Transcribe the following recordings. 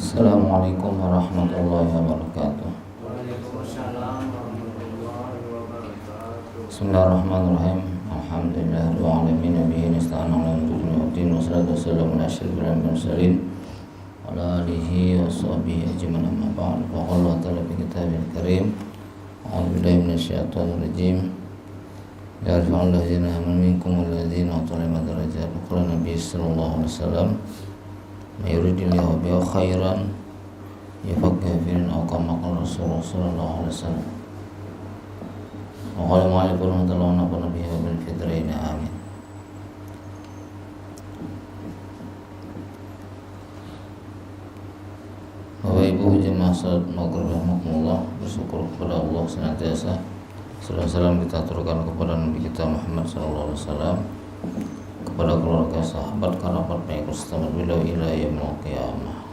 Assalamualaikum warahmatullahi wabarakatuh. Bismillahirrahmanirrahim. Alhamdulillahirabbil alamin wa bihi nasta'inu ala umuri dunya wassalatu wassalamu ala asyrofil mursalin wa ala alihi wa sahbihi ajmain amma ba'd. Wa qala Allah ta'ala fi kitabil karim. A'udzu billahi minasyaitonir rajim. Ya ayyuhallazina amanu minkum wallazina utul ilma darajat. Qala Nabi sallallahu alaihi wasallam, "May yuridillahu bihi khairan yafaqqihhu fid-din aw kama qala Rasulullah sallallahu alaihi wasallam." Wa qala ma'alikum warahmatullahi wabarakatuh bil fitrain amin. Bapak Ibu jemaah salat maghrib rahimakumullah, bersyukur kepada Allah senantiasa. Salam kita aturkan kepada Nabi kita Muhammad sallallahu alaihi wasallam, kepada keluarga, sahabat, kerabat, pengikut selamat beliau ila yaumil qiyamah.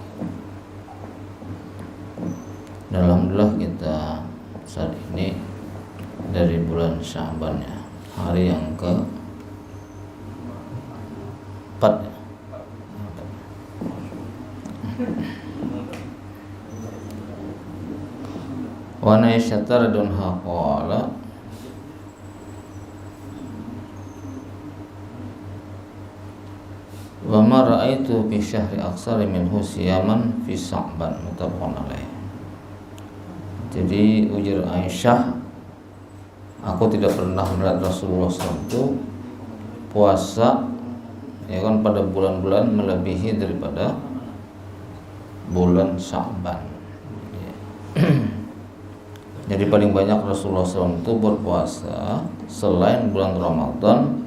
Dan alhamdulillah kita saat ini dari bulan Sya'ban ya, hari yang ke-4 ya. Wa Aisyah radhiyallahu qala wa ma ra'aitu fi syahri aksari minhu siyaman fi Sya'ban muttafaqun alaih. Jadi ujar Aisyah, aku tidak pernah melihat Rasulullah SAW itu puasa ya kan pada bulan-bulan melebihi daripada bulan Sya'ban. Jadi paling banyak Rasulullah SAW itu berpuasa selain bulan Ramadan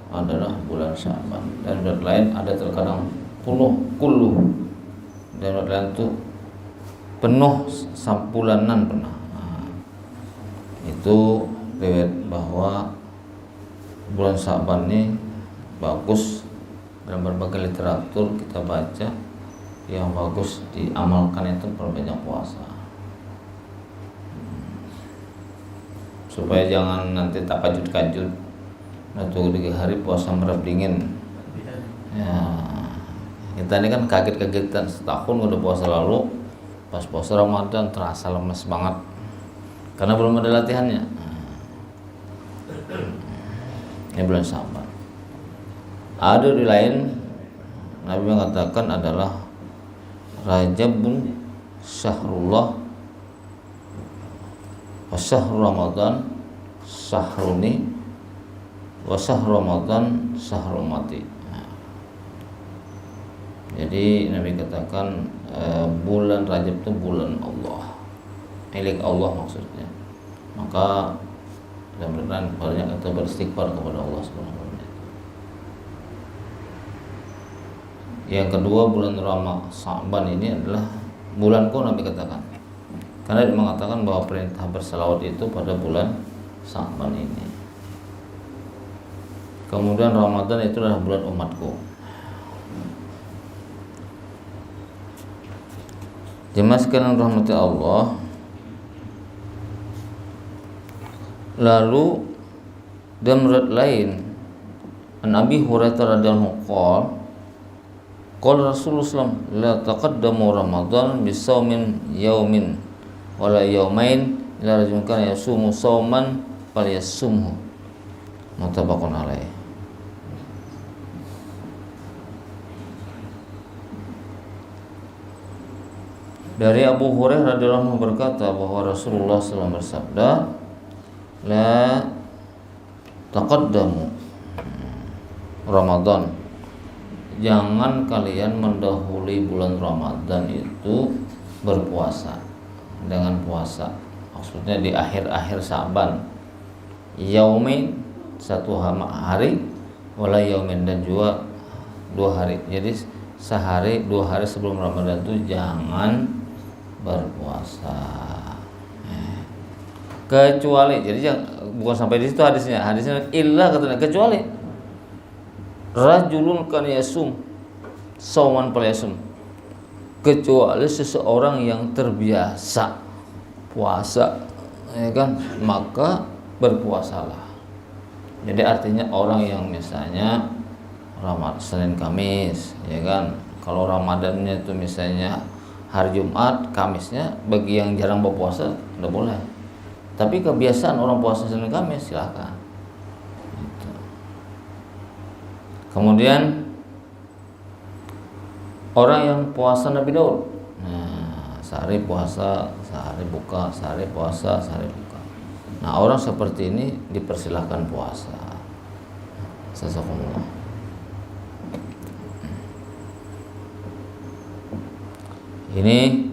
adalah bulan Sya'ban. Dan bulan lain ada terkadang kullu dan bulan lain itu penuh sampulanan pernah. Itu riwayat bahwa bulan Sya'ban ini bagus dalam berbagai literatur kita baca, yang bagus diamalkan itu perbanyak puasa. Supaya jangan nanti tak kajut-kajut atau di hari puasa merap dingin ya, kita ini kan kaget-kagetan setahun udah puasa, lalu pas puasa Ramadan terasa lemes banget karena belum ada latihannya. Ini bulan Sya'ban. Ada di lain Nabi mengatakan adalah Rajabun syahrullah wa syahr Ramadan syahruni wa syahr Ramadan syahr ummati. Jadi Nabi katakan bulan Rajab itu bulan Allah, milik Allah maksudnya. Maka mudah-mudahan banyak kita beristighfar kepada Allah Subhanahu wa taala. Yang kedua, bulan Sya'ban ini adalah bulanku, Nabi katakan. Karena dia mengatakan bahwa perintah berselawat itu pada bulan Sya'ban ini. Kemudian Ramadan itu adalah bulan umatku. Jemaah sekalian rahmati Allah. Lalu dalam riwayat lain, an Abi Hurairah radhiyallahu anhu qala Rasulullah sallallahu la taqaddamu Ramadan bisaumin yaumin wala yaumain ila rajulun kana yasumu sauman falyasumhu muttafaqun alaih. Dari Abu Hurairah radhiyallahu anhu berkata bahwa Rasulullah SAW bersabda, la taqaddamu Ramadan, jangan kalian mendahului bulan Ramadan itu berpuasa dengan puasa, maksudnya di akhir-akhir Sya'ban, yaumin satu hari, wala yaumin dan juga 2 hari. Jadi sehari 2 hari sebelum Ramadan itu jangan berpuasa. Kecuali, jadi bukan sampai di situ hadisnya illa katanya, kecuali rajulun kan yasum sauman falyasum, kecuali seseorang yang terbiasa puasa ya kan, maka berpuasalah. Jadi artinya orang yang misalnya Senin Kamis ya kan, kalau Ramadannya itu misalnya hari Jumat, Kamisnya bagi yang jarang berpuasa udah boleh. Tapi kebiasaan orang puasa Senin Kamis silakan. Gitu. Kemudian orang yang puasa Nabi Daud, nah, sehari puasa, sehari buka, sehari puasa, sehari buka. Nah, orang seperti ini dipersilahkan puasa. Jazakumullah. Ini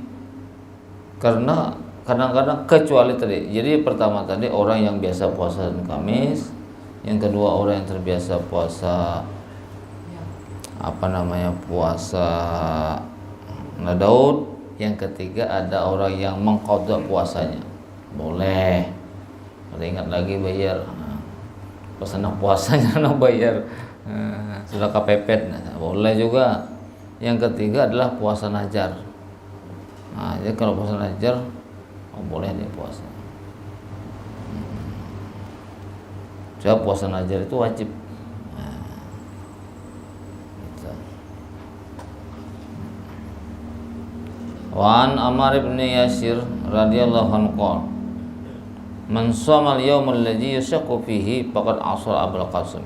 karena kadang-kadang kecuali tadi. Jadi pertama tadi orang yang biasa puasa Senin Kamis, yang kedua orang yang terbiasa puasa puasa Daud, yang ketiga ada orang yang mengqadha puasanya. Boleh. Ada ingat lagi bayar. Pas anak puasanya anak bayar sudah kepepet. Boleh juga. Yang ketiga adalah puasa najar. Nah, jadi kalau puasa najar boleh dia puasa. Coba puasa najar itu wajib. Gitu. Wa an Ammar bin Yasir radhiyallahu anhu qala man shoma al-yawm alladhi yushaqqu fihi faqad asara Abul Qasim.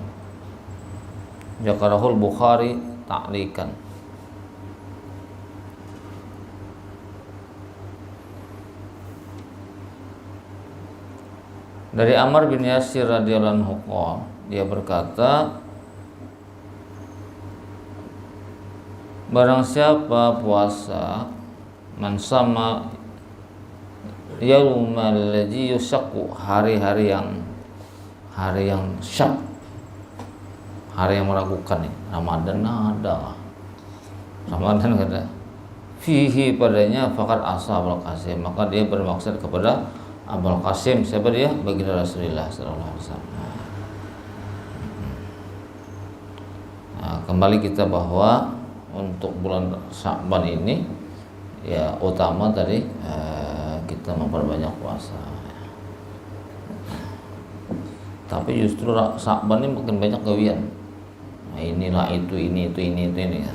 Zakarahul Bukhari ta'liqan. Dari Ammar bin Yasir radhiyallahu anhu dia berkata, barang siapa puasa man sama yaumal ladzi yushaqqu, hari yang syak, hari yang meragukan nih. Ramadan ada fihi padanya faqad ashabul qasim, maka dia bermaksud kepada Abul Qasim. Siapa dia? Baginda Rasulullah sallallahu alaihi wasallam. Nah, kembali kita bahwa untuk bulan Sya'ban ini ya utama tadi kita memperbanyak puasa. Tapi justru Sya'ban ini makin banyak gawian. Nah, inilah ini ya.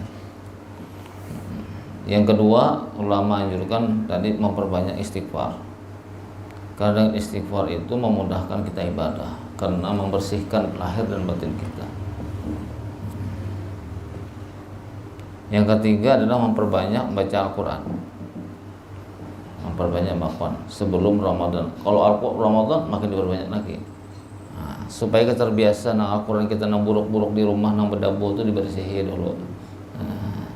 Yang kedua, ulama anjurkan tadi memperbanyak istighfar. Karena istighfar itu memudahkan kita ibadah karena membersihkan lahir dan batin kita. Yang ketiga adalah memperbanyak baca Al-Quran, memperbanyak bacaan sebelum Ramadan. Kalau Ramadan makin diperbanyak lagi. Nah, supaya keterbiasaan Al-Quran kita nang buruk-buruk di rumah nang berdabu itu dibersihin dulu. Nah,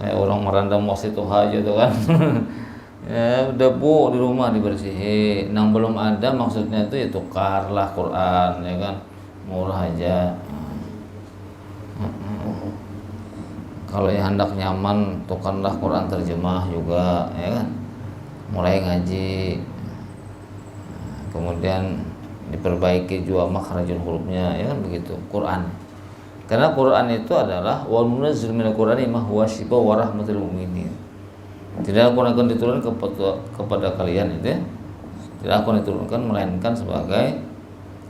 kayak orang merandam wasito aja tuh kan. Ya, debu di rumah dibersihin. Nang belum ada maksudnya itu ya tukarlah Quran, ya kan, murah aja. Kalau yang hendak nyaman, tukarlah Quran terjemah juga, ya kan, mulai ngaji. Kemudian diperbaiki juga makhrajul hurufnya, ya kan begitu Quran. Karena Quran itu adalah wa munazzil minal Qur'ani ma huwa syifa wa rahmatul mu'minin. Tidak akan diturunkan kepada kalian itu ya. Tidak akan diturunkan melainkan sebagai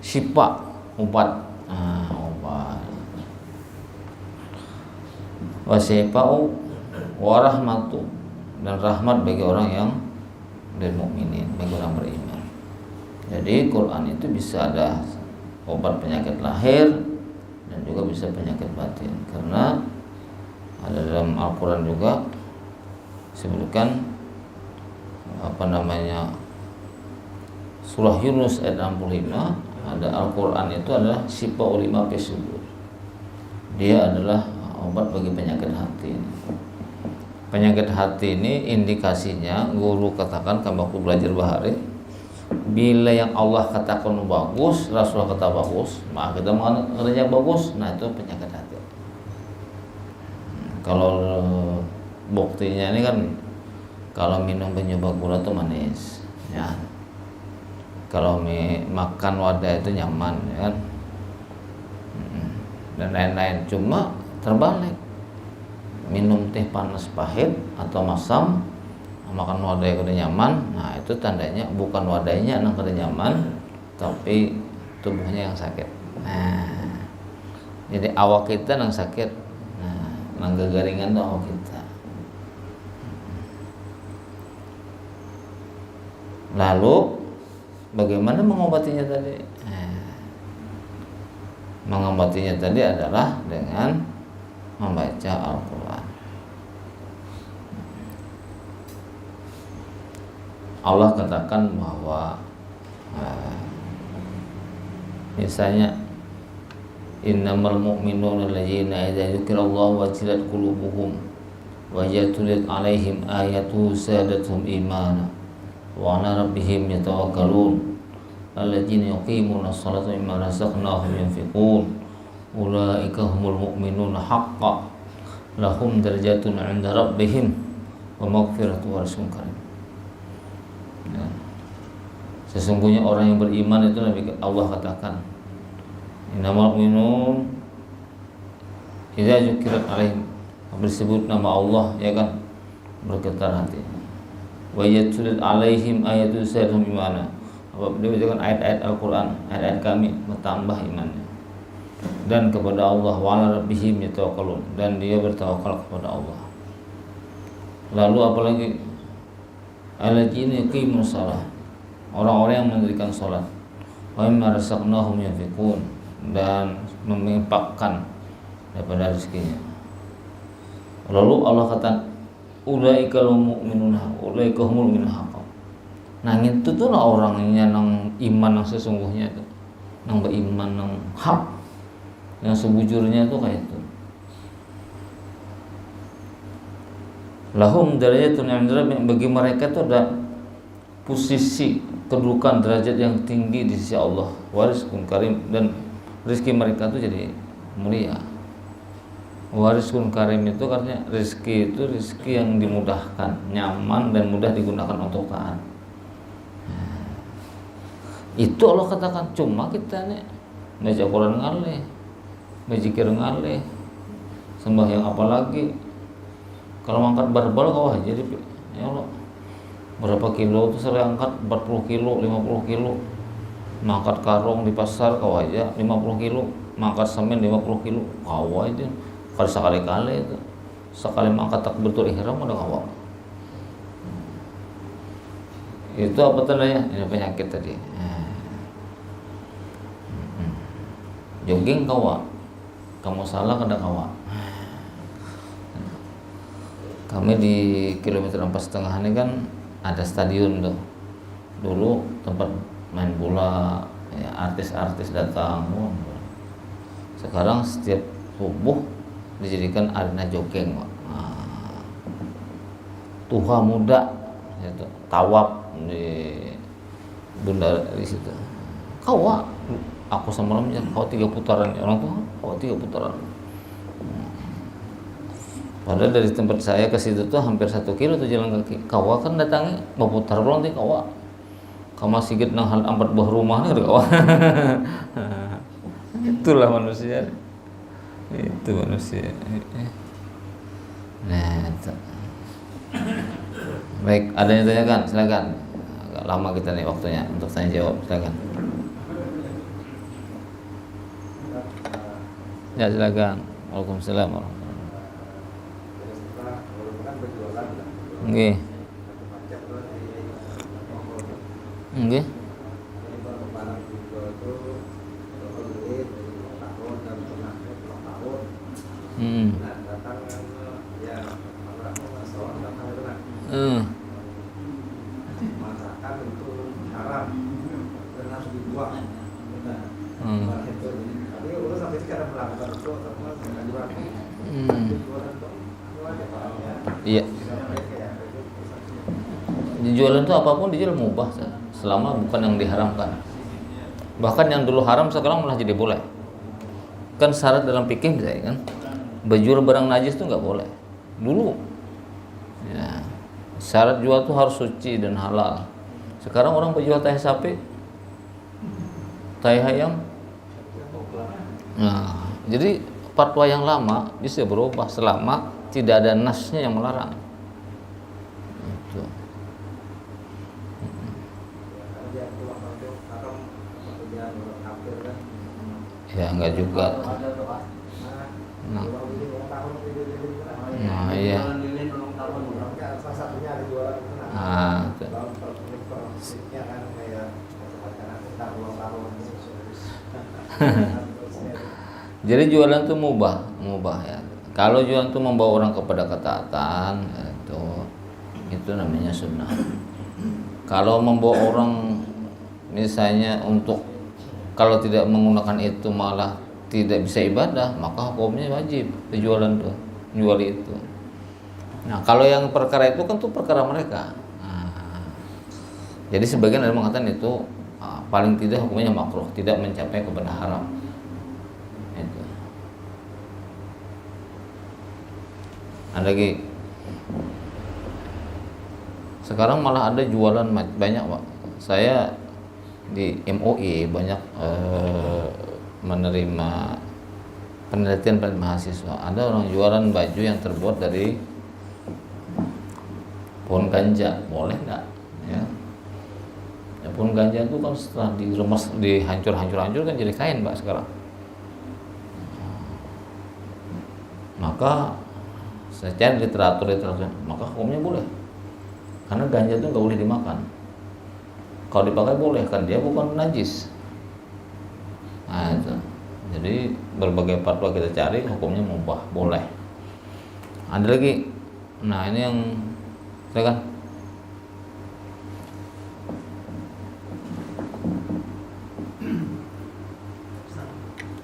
syifa, obat. Obat. Wa syifa'u wa rahmatu, dan rahmat bagi orang yang lil mukminin, bagi orang beriman. Jadi Quran itu bisa ada obat penyakit lahir dan juga bisa penyakit batin. Karena ada dalam Al-Quran juga sebutkan surah Yunus ayat 65, ada Al-Quran itu adalah syifa lima fi sudur. Dia adalah obat bagi penyakit hati. Penyakit hati ini indikasinya guru katakan kamu aku belajar bahari, bila yang Allah katakan bagus, Rasulullah kata bagus, maka kita mengerjakan bagus, nah itu penyakit hati. Kalau buktinya ini kan kalau minum penyubah gula itu manis, ya. Kalau makan wadah itu nyaman, ya kan. Dan lain-lain. Cuma terbalik, minum teh panas pahit atau masam, makan wadah yang udah nyaman, nah itu tandanya bukan wadahnya yang udah nyaman, tapi tubuhnya yang sakit. Nah, jadi awak kita yang sakit. Nah, nang garingan tuh awak kita. Lalu bagaimana mengobatinya tadi? Mengobatinya tadi adalah dengan membaca Al-Quran. Allah katakan bahwa misalnya innamal mu'minuna alladzina idza dzukirallahu wajilat qulubuhum wa jatulat alaihim ayatu sadatuhum imana wa ala rabbihim yatawakkalun alladzina yuqimuna as-salata mimma razaqnahum yunfiqun ulaika humul mu'minuna haqqan lahum darajatun 'inda rabbihim wa maghfiratun wa rizqun karim. Ya. Sesungguhnya orang yang beriman itu Nabi Allah katakan innamal mu'minun idza dzukirat alaihim, disebut nama Allah ya kan bergetar hati. Wa yatulat alaihim ayatu sadhum imana, apabila dibacakan ayat-ayat Al-Quran, ayat-ayat kami bertambah imannya. Dan kepada Allah wa ala rabbihim yatawakkalun, dan dia bertawakal kepada Allah. Lalu apalagi alladzina yuqimus shalah, orang-orang yang mendirikan salat, wa mimma razaqnahum yunfiqun, dan menginfakkan daripada rezekinya. Lalu Allah kata ulaika mu'minuna ulaika humul mu'minun haqqan. Nah itu tuh lah orangnya nang iman yang sesungguhnya itu, nang beriman nang hak, yang sebujurnya itu kayak itu. Lahum darajatun 'inda rabbihim, bagi mereka itu ada posisi kedudukan derajat yang tinggi di sisi Allah, wa rizqun karim, dan rezeki mereka itu jadi mulia. Wa rizqun karim itu artinya rezeki itu rezeki yang dimudahkan, nyaman dan mudah digunakan untuk taat. Itu Allah katakan, cuma kita nih baca Quran ngalih, berzikir ngalih, sembahyang apalagi. Kalau angkat barbel kau aja jadi ya Allah. Berapa kilo itu saya angkat 40 kilo, 50 kilo. Mangkat karung di pasar kau aja 50 kilo, mangkat semen 50 kilo kau aja. Kalau sekali-kali itu, sekali mangkat takbiratul ihram udah kau. Itu apa tandanya? Ini penyakit tadi. Jogging kawa, kamu salah kena kawa. Kami di kilometer 4,5 ini kan ada stadion tuh. Dulu tempat main bola, ya, artis-artis datang. Sekarang setiap subuh dijadikan arena jogging. Tuha muda, itu tawaf di bunda di situ. Kawa, aku semalamnya kau 3 putaran, orang tuh kau 3 putaran. Padahal dari tempat saya ke situ tuh hampir 1 kilo tuh jalan kaki. Kawa kan datangnya mau putar pulang tuh kawa. Kamu sigit nang hal ampat buah rumah nih kawa. Itulah manusia. Itu manusia. Nah, itu. Baik, ada yang tanyakan, silakan. Agak lama kita nih waktunya untuk tanya jawab, silakan. Ya, silakan. Waalaikumsalam warahmatullahi. Nggih. Nggih. Masakan itu haram dan harus dibuang. Tapi urus sampai sekarang melakukan itu sama dengan Iya. Dijualan itu apapun dijual mubah selama bukan yang diharamkan. Bahkan yang dulu haram sekarang malah jadi boleh. Kan syarat dalam fikih bisa kan? Berjual barang najis itu nggak boleh. Dulu. Ya. Syarat jual itu harus suci dan halal. Sekarang orang berjual tahi sapi, tahi ayam. Nah, jadi fatwa yang lama bisa berubah selama tidak ada nasnya yang melarang. Itu. Ya enggak juga. Nah iya. Nah, Jadi jualan itu mubah ya. Kalau jualan itu membawa orang kepada ketaatan, itu namanya sunnah. Kalau membawa orang misalnya untuk kalau tidak menggunakan itu malah tidak bisa ibadah, maka hukumnya wajib jualan tuh, jual itu. Nah, kalau yang perkara itu kan tuh perkara mereka. Jadi sebagian ada mengatakan itu paling tidak hukumnya makruh, tidak mencapai kepada haram. Itu. Ada lagi. Sekarang malah ada jualan banyak, Pak. Saya di MUI banyak menerima penelitian mahasiswa. Ada orang jualan baju yang terbuat dari pohon ganja, boleh nggak? Ya. Pohon ganja itu kan setelah diremas, dihancur kan jadi kain, Pak, sekarang. Maka secara literatur maka hukumnya boleh, karena ganja itu nggak boleh dimakan. Kalau dipakai boleh, kan dia bukan najis. Nah, itu. Jadi berbagai fatwa kita cari, hukumnya mubah, boleh. Ada lagi. Nah, ini yang silakan.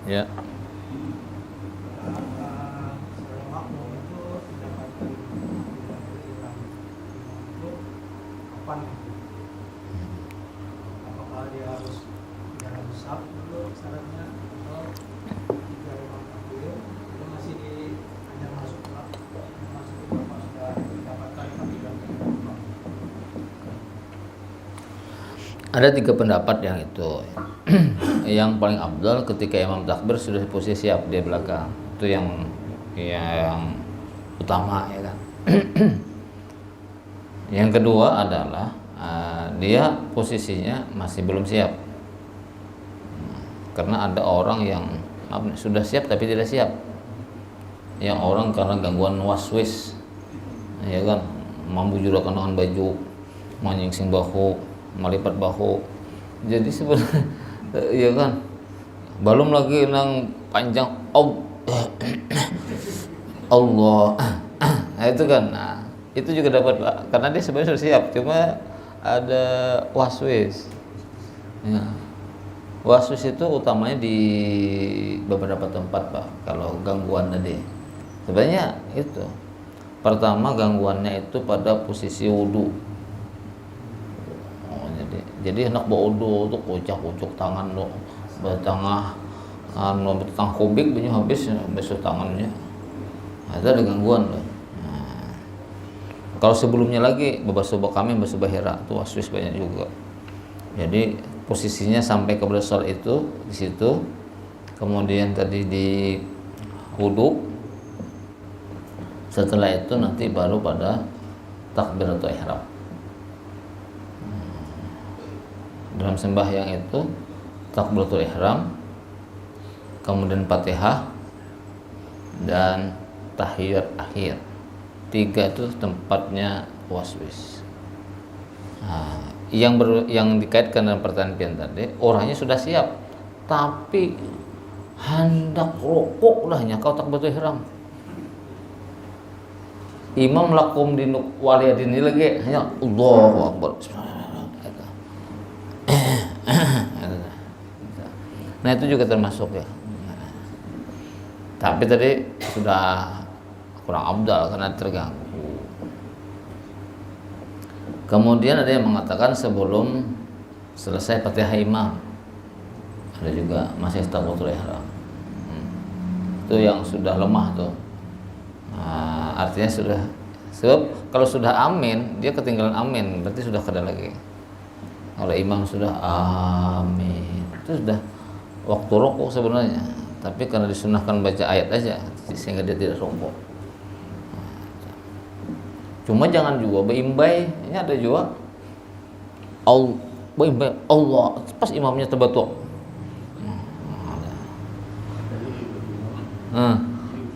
Ya. Apakah dia harus 300 sab dulu syaratnya, atau 3 rumah takbir itu masih hanya masuk beberapa sudah didapatkan tapi tidak. Ada 3 pendapat yang itu. Yang paling afdal ketika imam takbir sudah posisi siap di belakang. Itu yang utama, ya kan. Yang kedua adalah dia posisinya masih belum siap. Karena ada orang yang sudah siap tapi tidak siap. Yang orang karena gangguan waswis, ya kan, membujurkan dengan baju, menyingsing bahu, melipat bahu. Jadi sebenarnya ya kan, belum lagi nang panjang Allah. Nah, itu kan. Nah, itu juga dapat, Pak, karena dia sebenarnya sudah siap, cuma ada waswis. Ya. Waswis itu utamanya di beberapa tempat, Pak. Kalau gangguan tadi, sebenarnya itu pertama gangguannya itu pada posisi wudu. Jadi hendak berwudu tuh kucak-kucuk tangan lo, bertengah kubik banyak habis basuh tangannya. Nah, itu ada gangguan loh. Nah, kalau sebelumnya lagi basuh kami basuh bahira tuh waswis banyak juga. Jadi posisinya sampai ke bersol itu di situ, kemudian tadi di wudu, setelah itu nanti baru pada takbiratul ihram. Dalam sembahyang itu takbiratul ihram, kemudian Fatihah dan tahiyat akhir. 3 itu tempatnya waswis. Nah, yang dikaitkan dengan pertanyaan tadi, orangnya sudah siap tapi hendak rokok lahnya kau takbiratul ihram. Imam lakum di waliyadin lagi hanya Allahu Akbar. Nah, itu juga termasuk, ya. Tapi tadi sudah kurang afdal karena terganggu. Kemudian ada yang mengatakan sebelum selesai Fatihah imam, ada juga masih takbiratul ihram. Itu yang sudah lemah tuh. Nah, artinya sudah, sebab kalau sudah amin, dia ketinggalan amin, berarti sudah kada lagi. Oleh imam sudah amin, itu sudah waktu rokok sebenarnya, tapi karena disunahkan baca ayat aja sehingga dia tidak rokok. Cuma jangan juga beimbai, ini ada juga beimbai Allah pas imamnya terbatuk.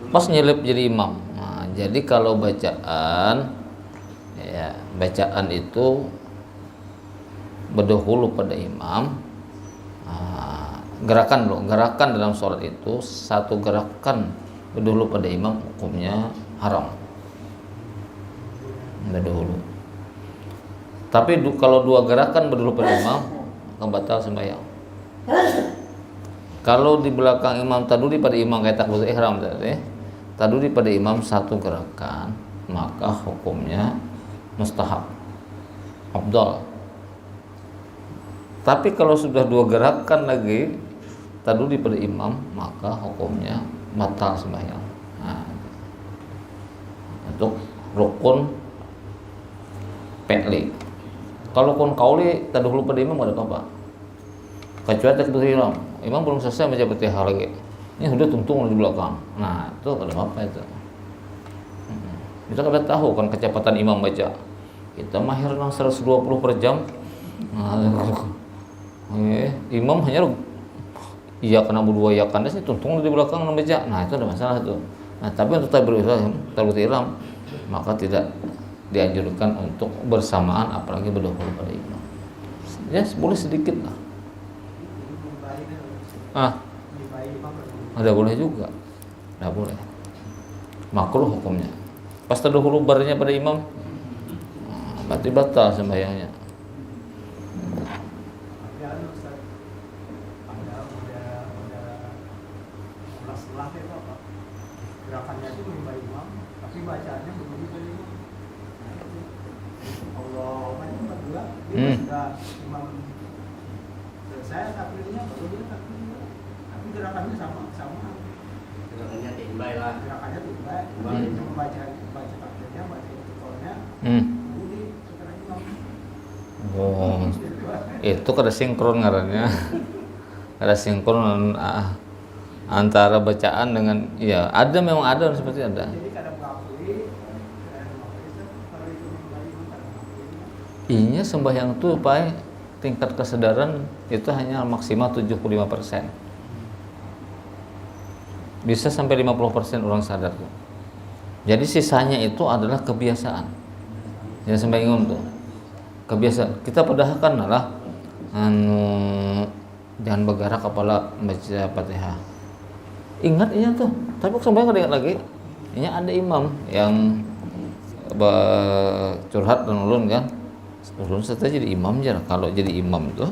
Pas nyelip jadi imam. Nah, jadi kalau bacaan itu berdahulu pada imam, Gerakan dalam sholat itu satu gerakan berdahulu pada imam hukumnya haram. Berdahulu. Tapi kalau dua gerakan berdahulu pada imam akan batal sembahyang. Kalau di belakang imam taduri pada imam kayak takbiratul ihram tadi, taduri pada imam satu gerakan, maka hukumnya mustahab, afdal. Tapi kalau sudah dua gerakan lagi taduri pada imam, maka hukumnya batal sembahyang. Nah, untuk rukun fi'li. Kalau rukun qauli tadahulu pada imam enggak ada apa-apa. Kecuali takbiratul ihram, imam belum selesai baca Fatihah lagi. Ini sudah tuntung di belakang. Nah, itu ada apa itu? Kita kada tahu kan kecepatan imam baca. Kita mahir nang 120 per jam. Imam hanya iya kena berdua ya kan sih tuntung di belakang membaca. Nah, itu ada masalah tuh. Nah, tapi untuk takbiratul ihram maka tidak dianjurkan untuk bersamaan apalagi berdahulu pada imam. Ya, boleh sedikit lah. Ada boleh juga. Enggak boleh. Makruh hukumnya. Pas terdahulu barunya pada imam, berarti batal sembahyangnya. Gerakannya itu menimba imam, tapi bacaannya belum pada imam. Allah itu berdua, dia sudah imam selesai takbirnya, baru dia takbir. Tapi gerakannya sama. Gerakannya timbai lah. Gerakannya timbai. Cuma baca takbirnya, baca istiqomahnya. Kemudian setelah imam. Oh, itu kada sinkron ngarannya. Kada sinkron antara bacaan dengan ya memang ada seperti ada. Jadi kadang mengakui, Inya sembahyang tuh Pak, tingkat kesadaran itu hanya maksimal 75%. Bisa sampai 50% orang sadar tuh. Jadi sisanya itu adalah kebiasaan. Yang sembahyang tuh kebiasaan. Kita padahal kan adalah jangan bergerak kepala baca Fatihah. Ingat iya tuh, tapi sembahyang kada ingat lagi. Ini ada imam yang curhat dan ulun kan. Ulun setelah jadi imam aja. Kalau jadi imam itu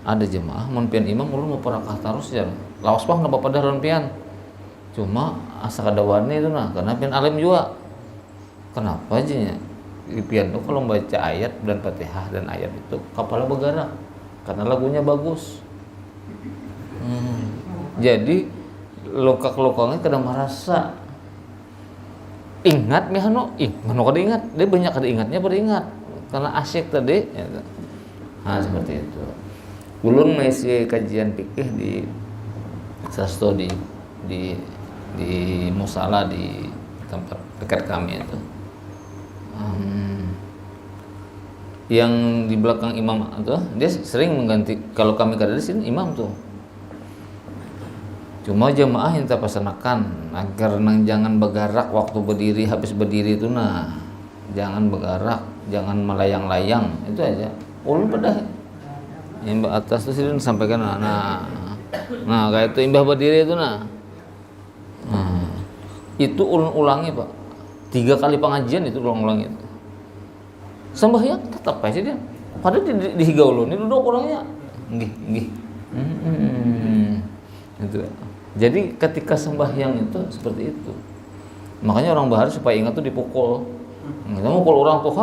ada jemaah mempian imam ulun mau parakah terus aja. Lawas pang napa pada pian. Cuma asa kada wani itu nah, karena pian alim juga. Kenapa aja nya? Pian itu kalau baca ayat dan Fatihah dan ayat itu kepala bergerak karena lagunya bagus. Jadi lokak-lokangnya kadang merasa ingat mana kada ingat, dia banyak kada ingatnya beringat karena asyik tadi ya. Nah seperti itu. Ulun masih kajian fikih di sasto di musala di tempat dekat kami itu. Yang di belakang imam itu dia sering mengganti, kalau kami kada di sini imam tuh. Cuma jemaah yang kita pasanakan agar jangan bergerak waktu berdiri, habis berdiri itu nah jangan bergerak, jangan melayang-layang, itu aja. Ulun pada yang atas itu sih sampaikan nah kayak itu imbah berdiri itu itu ulun ulangi Pak 3 kali pengajian itu ulang-ulangi itu. Sembahyang tetap aja dia. Padahal di higa ulun ini duduk orangnya nggih. Itu. Jadi ketika sembahyang itu seperti itu. Makanya orang Bahar supaya ingat tuh dipukul. Kita mukul orang tuh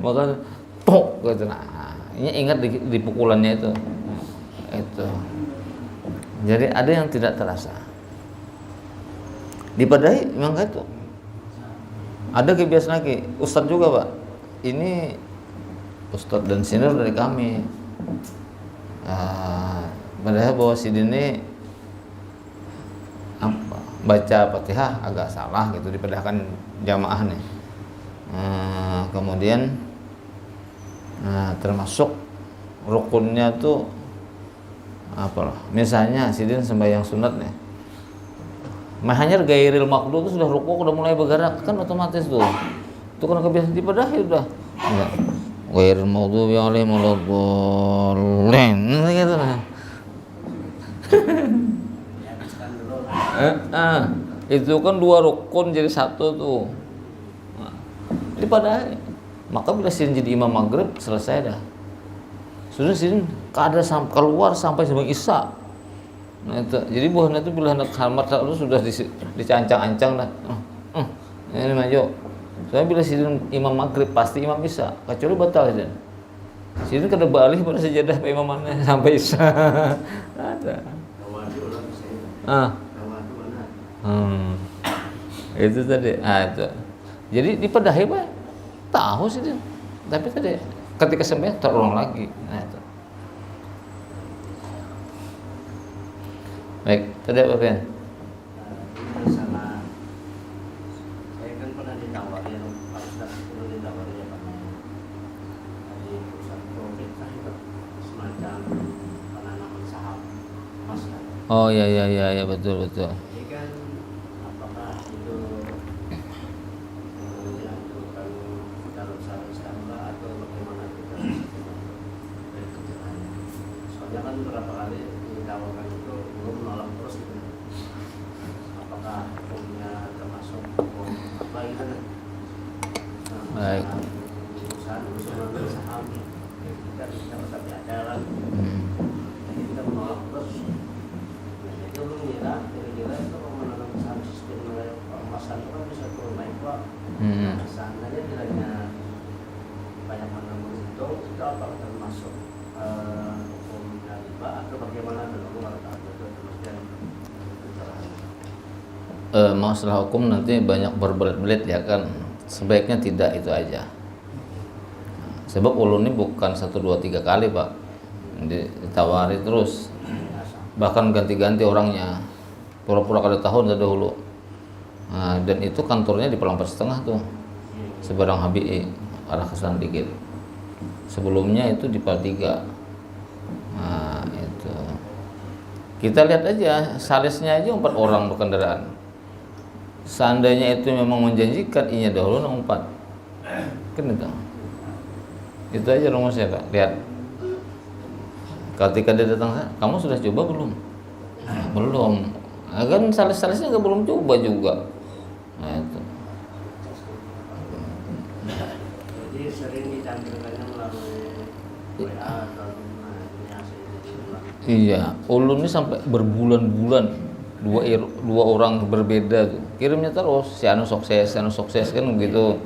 maka tok gitu. Nah, ini ingat di pukulannya itu. Itu. Jadi ada yang tidak terasa. Di Padai memang itu. Ada kebiasaan lagi. Ustadz juga Pak. Ini Ustadz dan senior dari kami. Padahal bahwa ini baca Fatihah agak salah gitu dipadahkan jamaah nih. Kemudian termasuk rukunnya tuh apalah. Misalnya sidin sembahyang sunat nih. Mahanya gairil makdu itu sudah rukuk udah mulai bergerak kan otomatis tuh. Itu kan kebiasaan di Padahal udah. Enggak. Gairil makdu alaihim waladdallin gitu nah. Itu kan dua rukun jadi satu tuh. Nah, jadi pada maka bila sidin jadi imam maghrib selesai dah. Sudah sidin keluar sampai sebelum isya. Nah itu, jadi buahnya itu bila hendak khamat itu sudah dicancang-ancang dah. Ini maju. Soalnya bila sidin imam maghrib pasti imam isya, kecuali batal sidin. Sidin kena balik pada sejadah imamannya sampai isya. Ada. Itu tadi. Itu. Jadi dipadahi Pak. Tahu sidin. Tapi tadi ketika sembahyang terulang lagi. Nah itu. Baik, tadi apa Pian? Sama saya kan pernah ditawarin, Pak Ustaz perlu ditawarin ya Pak dari perusahaan pemerintah itu semacam penanaman saham emas kan. Oh ya betul. Jadi kan apakah itu yang bukan calon saham atau bagaimana kita dari kerjaannya? Soalnya kan beberapa kali ditawarkan itu belum menolak terus gitu. Apakah hukumnya termasuk hukum apa gitu kan? Baik. Urusan saham kita bisa tetap ada lah. Jadi kita menolak terus. Itu lu kira itu menanam saham sistem pemasaran itu kan bisa turun naik Pak. Seandainya kiranya banyak menanam itu apakah termasuk hukumnya riba atau bagaimana dulu masalah hukum nanti banyak berbelit-belit ya kan, sebaiknya tidak itu aja. Sebab ulun ini bukan 1, 2, 3 kali Pak ditawari terus, bahkan ganti-ganti orangnya, pura-pura kada tahun dahulu. Nah, dan itu kantornya di Pelang 4,5 tuh, Seberang HBI arah ke sana dikit. Sebelumnya itu di Pal 3. Nah itu kita lihat aja salesnya aja 4 orang berkendaraan. Seandainya itu memang menjanjikan inya dahulu 4 kan itu aja rumusnya Pak. Lihat ketika dia datang, kamu sudah coba belum? Belum. Nah, kan sales-salesnya belum coba juga. Nah itu jadi sering ditampilkannya melalui WA atau iya, ulun ini sampai berbulan-bulan dua orang berbeda tuh kirimnya terus, si anu sukses kan begitu.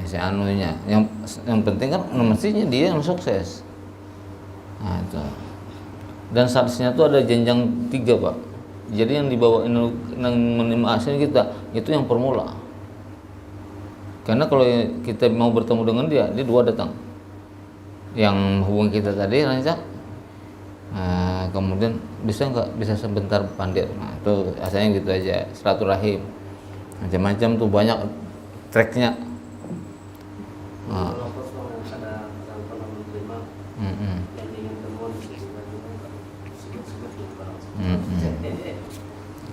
Si anunya yang penting kan mestinya dia yang sukses. Nah itu, dan salesnya tuh ada jenjang 3 Pak. Jadi yang dibawa yang menerima hasil kita itu yang permula, karena kalau kita mau bertemu dengan dia 2 datang, yang hubungi kita tadi rancak. Nah, kemudian bisa sebentar pandir. Nah, itu asalnya gitu aja, silaturahim. Macam-macam tuh banyak tracknya.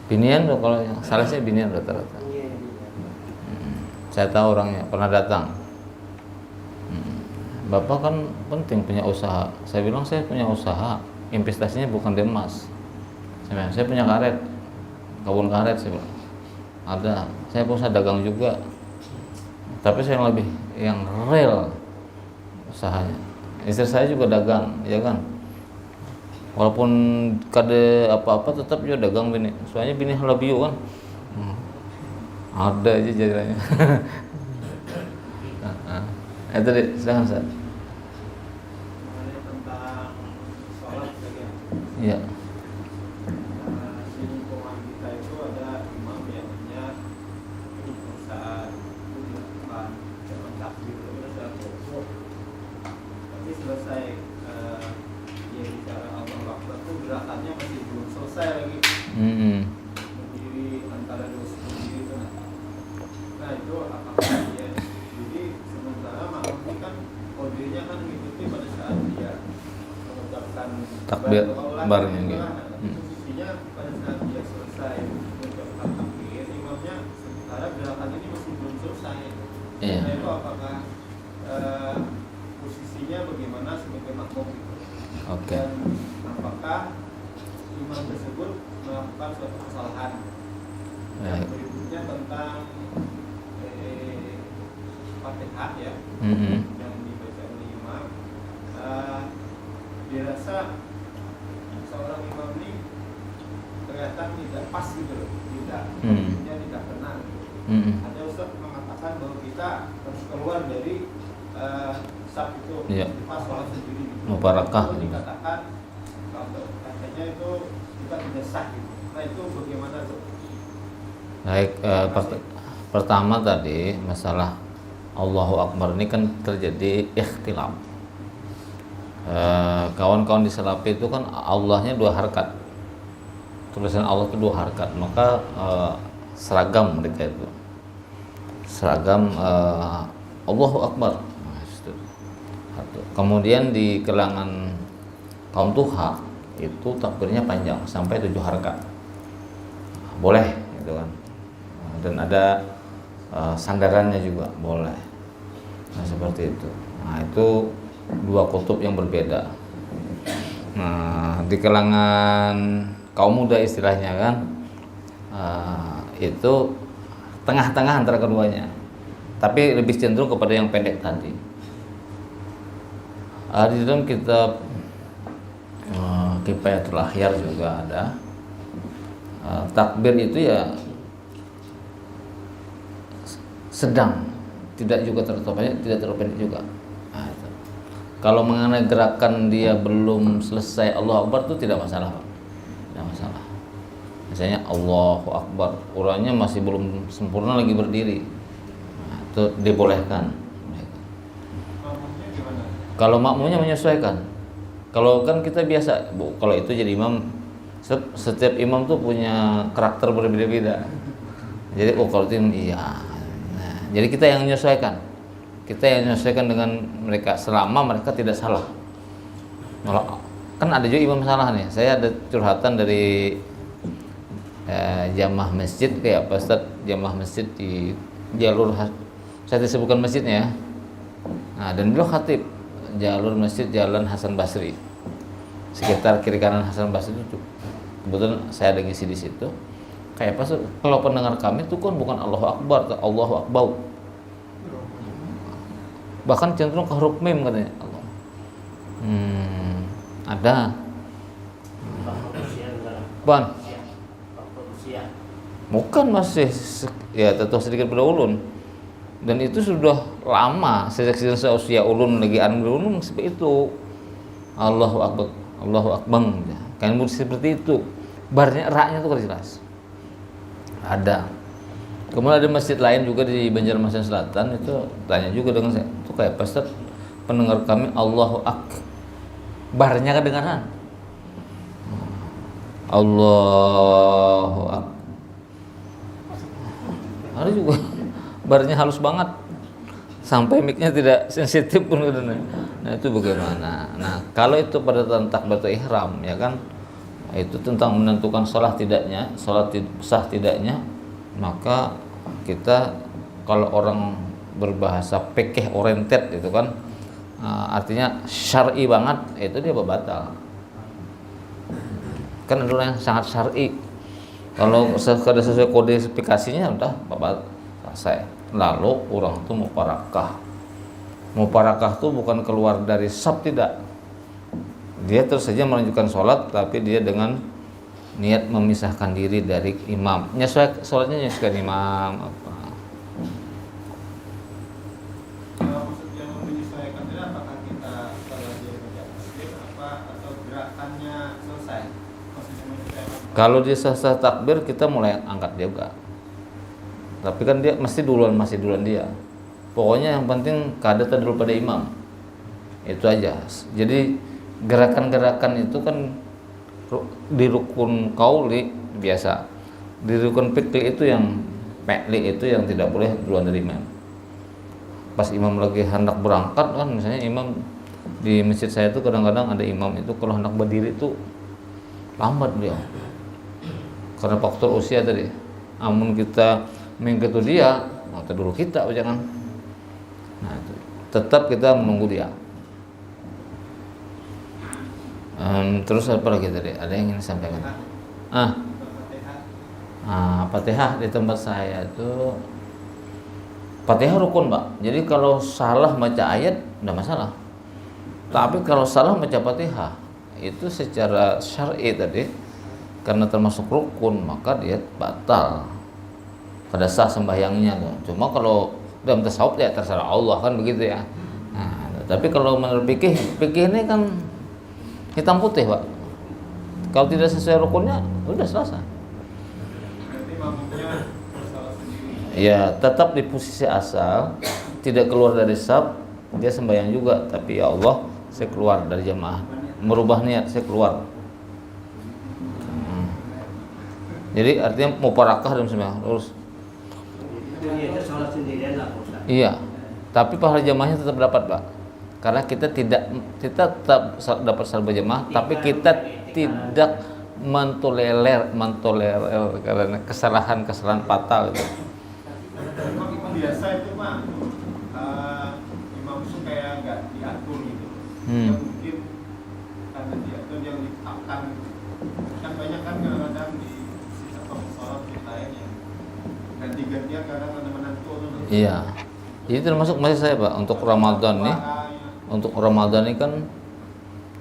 Binian tuh kalau salesnya binian rata-rata. Saya tahu orangnya, pernah datang. Bapak kan penting punya usaha. Saya bilang saya punya usaha, investasinya bukan di emas. Saya punya karet, kebun karet saya bilang. Ada, saya usaha dagang juga. Tapi saya lebih yang real usahanya. Istri saya juga dagang, ya kan. Walaupun kada apa-apa tetap juga dagang bini. Soalnya bini lebih kan. Ada aja jalannya. Itu deh, silakan Ustaz. Tentang sholat saja. Iya. Di lingkungan kita itu ada imam yang punya perusahaan itu di depan zaman takbir itu sudah kosong. Tapi selesai dia bicara Allahu Akbar itu gerakannya masih belum selesai lagi. Berdiri antara 2 berdiri itu. Nah itu apakah dia jadi sementara makmum ini kan kodenya kan mengikuti pada saat dia mengucapkan Takbir bareng gitu. Posisinya pada saat dia selesai mengucapkan takbir, imamnya sementara gerakan ini masih belum selesai. Iya. Nah itu apakah posisinya bagaimana sebagai makmum itu? Oke. Dan apakah imam tersebut melakukan suatu kesalahan. Yang berikutnya tentang Fatihah ya, yang dibaca oleh imam. Dirasa seorang imam ini kelihatan tidak pas gitu loh, tidak benar. Ada Ustaz mengatakan bahwa kita harus keluar dari saf itu, pas sholat sendiri. Mubarakah. Itu dikatakan kalau katanya itu kita tidak sah gitu. Nah itu bagaimana tuh? Baik, pertama tadi masalah Allahu Akbar ini kan terjadi ikhtilaf. Kawan-kawan di Salafi itu kan Allahnya 2 harakat, tulisan Allah itu 2 harakat, maka seragam mereka itu seragam Allahu Akbar. Kemudian di kalangan kaum Tuha itu takbirnya panjang sampai 7 harakat, boleh gitu kan, dan ada sandarannya juga boleh. Nah seperti itu. Nah itu 2 kutub yang berbeda. Nah di kalangan kaum muda istilahnya kan itu tengah-tengah antara keduanya, tapi lebih cenderung kepada yang pendek tadi. Di dalam kitab Kifayatul Akhyar juga ada takbir itu ya sedang, tidak juga terlalu banyak, tidak terlalu pendek juga. Nah, itu. Kalau mengenai gerakan dia belum selesai Allahu Akbar itu tidak masalah, Pak. Tidak masalah. Misalnya Allahu Akbar, urannya masih belum sempurna lagi berdiri, nah, itu dibolehkan. Kalau makmumnya menyesuaikan, kalau kan kita biasa, kalau itu jadi imam, setiap imam tuh punya karakter berbeda-beda. Jadi kalau itu iya. Nah, jadi kita yang menyesuaikan, dengan mereka selama mereka tidak salah. Kan ada juga imam salah nih. Saya ada curhatan dari jamaah masjid kayak apa Ustaz, jamaah masjid di jalur, saya disebutkan masjidnya. Nah, dan beliau khatib jalur masjid Jalan Hasan Basri, sekitar kiri kanan Hasan Basri itu. Kebetulan saya ada ngisi di situ. Kayak pas kalau pendengar kami itu kan bukan Allahu Akbar, Allahu Akbar. Bahkan cenderung ke huruf mim katanya. Allah. Ada. Ban. Bukan, masih ya tetap sedikit pada ulun. Dan itu sudah lama, sejak seusia ulun lagi ulun seperti itu. Allahu Akbar, Allahu Akbar. Kan seperti itu. Barnya ra-nya itu jelas. Ada. Kemudian ada masjid lain juga di Banjarmasin Selatan, itu tanya juga dengan saya. Itu kayak Ustaz, pendengar kami Allahu Akbar. Barnya kedengaran. Allahu Akbar. Ada juga barnya halus banget sampai mic-nya tidak sensitif pun. Nah itu bagaimana? Nah kalau itu pada tentang takbiratul ihram ya kan, itu tentang menentukan sholat tidaknya, sholat sah tidaknya, maka kita kalau orang berbahasa fikih oriented itu kan artinya syar'i banget, itu dia batal. Kan ada orang yang sangat syar'i, kalau sekadar sesuai kodifikasinya udah batal selesai. Lalu orang itu muparakah itu bukan keluar dari saf, tidak, dia terus saja melanjutkan sholat, tapi dia dengan niat memisahkan diri dari imam, sholatnya menyesuaikan imam apa. Maksudnya menyesuaikan itu apakah kita kalau dia baca takbir apa atau gerakannya selesai? Maksudnya menyesuaikan. Kalau dia selesai takbir kita mulai angkat juga. Tapi kan dia masih duluan dia. Pokoknya yang penting keadaan dulu pada imam. Itu aja. Jadi gerakan-gerakan itu kan di rukun qauli biasa. Di rukun fiqli itu yang fi'li itu yang tidak boleh duluan dari imam. Pas imam lagi hendak berangkat kan, misalnya imam di masjid saya itu kadang-kadang ada imam itu kalau hendak berdiri itu lambat beliau. Karena faktor usia tadi. Amun kita mengikuti dia, maka dulu kita jangan. Nah, itu. Tetap kita menunggu dia. Terus apa lagi tadi? Ada yang ingin disampaikan? Fatihah di tempat saya tuh Fatihah rukun, Pak. Jadi kalau salah baca ayat enggak masalah. Tapi kalau salah baca Fatihah itu secara syar'i tadi karena termasuk rukun maka dia batal pada sah sembahyangnya tuh. Cuma kalau dalam tasawuf ya terserah Allah kan begitu ya. Nah, tapi kalau menurut fikih ini kan hitam putih, Pak. Kalau tidak sesuai rukunnya udah selesai. Ya tetap di posisi asal, tidak keluar dari saf, dia sembahyang juga. Tapi ya Allah, saya keluar dari jamaah, merubah niat, saya keluar. Jadi artinya mau parakah dalam sembahyang terus. Itu sholat sendirian lah, Ustaz. Iya, tapi pahala jamaahnya tetap dapat, Pak. Karena kita tetap dapat salat berjamaah, tapi kita tidak mentolerir karena kesalahan fatal itu. Memang biasa itu Pak, imam itu kayak nggak diatur gitu. Ya mungkin karena diatur yang ditetapkan kan banyak kan kadang-kadang di sisa sholat kita yang ganti-gantian kadang ada menantu atau Iya. Jadi termasuk masih saya, Pak, untuk Ramadan nih. Untuk Ramadan ini kan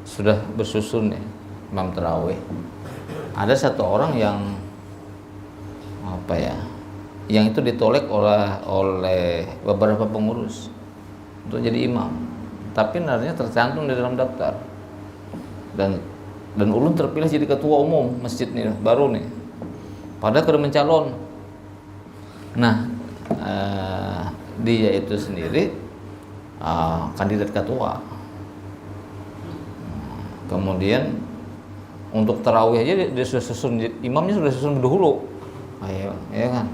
sudah bersusun ya imam tarawih. Ada satu orang yang yang itu ditolak oleh beberapa pengurus untuk jadi imam. Tapi narnya tercantum di dalam daftar. Dan ulun terpilih jadi ketua umum masjid nih baru nih. Padahal sudah mencalon. Nah, dia itu sendiri kandidat ketua. Kemudian untuk tarawih aja dia sudah susun, imamnya sudah susun dahulu. Ya kan.